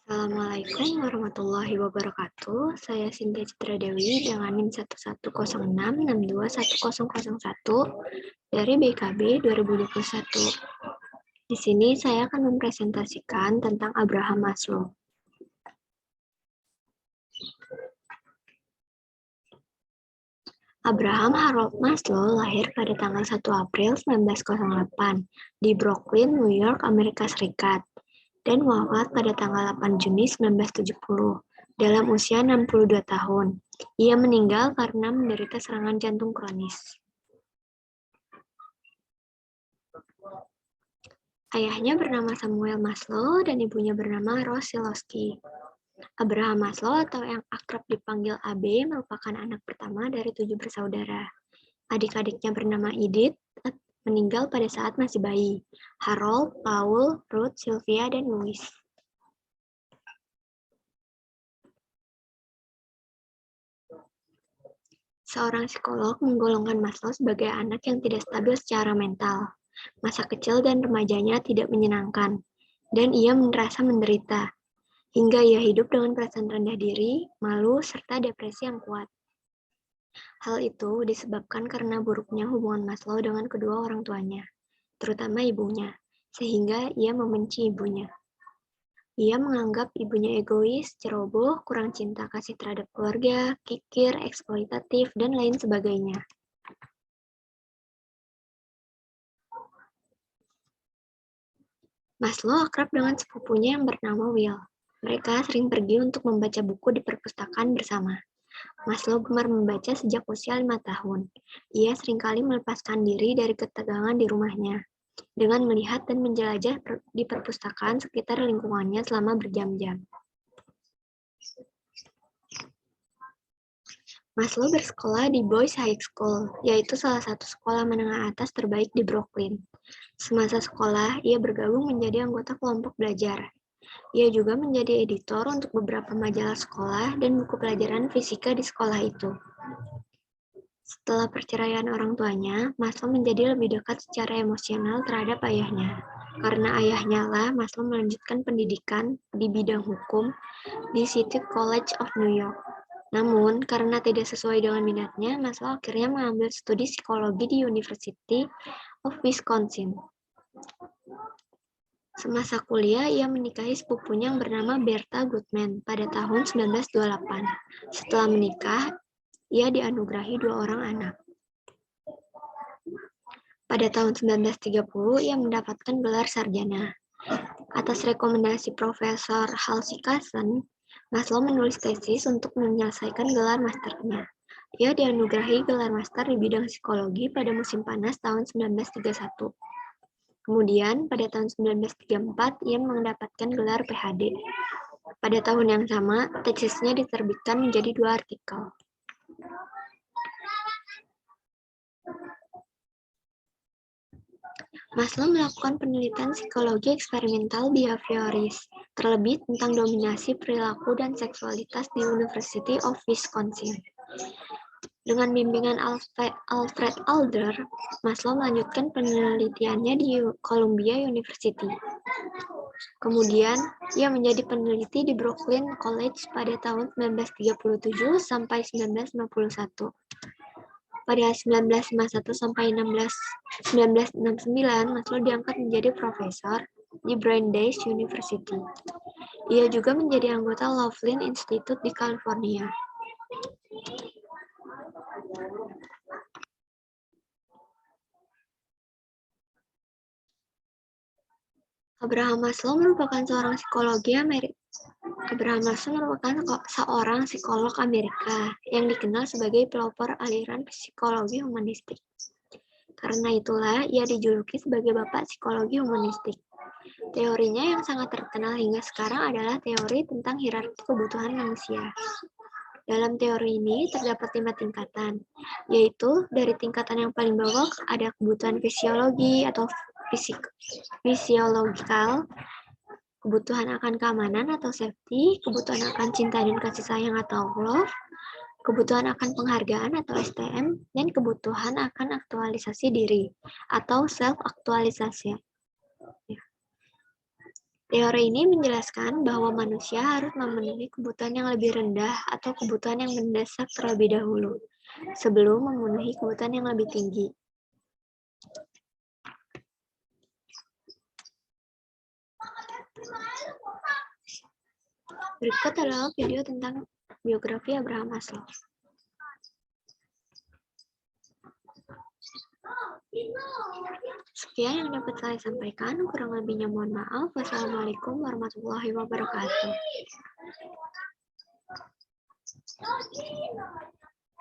Assalamualaikum warahmatullahi wabarakatuh. Saya Sinta Citra Dewi dengan NIM 1106621001 dari BKB 2021. Di sini saya akan mempresentasikan tentang Abraham Maslow. Abraham Harold Maslow lahir pada tanggal 1 April 1908 di Brooklyn, New York, Amerika Serikat, dan wafat pada tanggal 8 Juni 1970 dalam usia 62 tahun. Ia meninggal karena menderita serangan jantung kronis. Ayahnya bernama Samuel Maslow dan ibunya bernama Rose Silosky. Abraham Maslow atau yang akrab dipanggil AB merupakan anak pertama dari 7 bersaudara. Adik-adiknya bernama Edith meninggal pada saat masih bayi. Harold, Paul, Ruth, Sylvia, dan Louis. Seorang psikolog menggolongkan Maslow sebagai anak yang tidak stabil secara mental. Masa kecil dan remajanya tidak menyenangkan, dan ia merasa menderita, hingga ia hidup dengan perasaan rendah diri, malu, serta depresi yang kuat. Hal itu disebabkan karena buruknya hubungan Maslow dengan kedua orang tuanya, terutama ibunya, sehingga ia membenci ibunya. Ia menganggap ibunya egois, ceroboh, kurang cinta kasih terhadap keluarga, kikir, eksploitatif, dan lain sebagainya. Maslow akrab dengan sepupunya yang bernama Will. Mereka sering pergi untuk membaca buku di perpustakaan bersama. Maslow gemar membaca sejak usia 5 tahun. Ia seringkali melepaskan diri dari ketegangan di rumahnya dengan melihat dan menjelajah di perpustakaan sekitar lingkungannya selama berjam-jam. Maslow bersekolah di Boys High School, yaitu salah satu sekolah menengah atas terbaik di Brooklyn. Semasa sekolah, ia bergabung menjadi anggota kelompok belajar. Ia juga menjadi editor untuk beberapa majalah sekolah dan buku pelajaran fisika di sekolah itu. Setelah perceraian orang tuanya, Maslow menjadi lebih dekat secara emosional terhadap ayahnya. Karena ayahnya lah, Maslow melanjutkan pendidikan di bidang hukum di City College of New York. Namun, karena tidak sesuai dengan minatnya, Maslow akhirnya mengambil studi psikologi di University of Wisconsin. Semasa kuliah, ia menikahi sepupunya yang bernama Bertha Goodman pada tahun 1928. Setelah menikah, ia dianugerahi 2 orang anak. Pada tahun 1930, ia mendapatkan gelar sarjana. Atas rekomendasi Profesor Halsey Casson, Maslow menulis tesis untuk menyelesaikan gelar masternya. Ia dianugerahi gelar master di bidang psikologi pada musim panas tahun 1931. Kemudian, pada tahun 1934, ia mendapatkan gelar PhD. Pada tahun yang sama, tesisnya diterbitkan menjadi 2 artikel. Maslow melakukan penelitian psikologi eksperimental behavioris, terlebih tentang dominasi perilaku dan seksualitas di University of Wisconsin. Dengan bimbingan Alfred Adler, Maslow melanjutkan penelitiannya di Columbia University. Kemudian, ia menjadi peneliti di Brooklyn College pada tahun 1937 sampai 1951. Pada 1951 sampai 1969, Maslow diangkat menjadi profesor di Brandeis University. Ia juga menjadi anggota Laughlin Institute di California. Abraham Maslow merupakan seorang psikolog Amerika yang dikenal sebagai pelopor aliran psikologi humanistik. Karena itulah ia dijuluki sebagai Bapak Psikologi Humanistik. Teorinya yang sangat terkenal hingga sekarang adalah teori tentang hierarki kebutuhan manusia. Dalam teori ini terdapat 5 tingkatan, yaitu dari tingkatan yang paling bawah ada kebutuhan fisiologi atau fisiologikal, kebutuhan akan keamanan atau safety, kebutuhan akan cinta dan kasih sayang atau love, kebutuhan akan penghargaan atau STM, dan kebutuhan akan aktualisasi diri atau self-aktualisasi. Teori ini menjelaskan bahwa manusia harus memenuhi kebutuhan yang lebih rendah atau kebutuhan yang mendesak terlebih dahulu, sebelum memenuhi kebutuhan yang lebih tinggi. Berikut adalah video tentang biografi Abraham Maslow. Sekian yang dapat saya sampaikan, kurang lebihnya mohon maaf. Wassalamualaikum warahmatullahi wabarakatuh.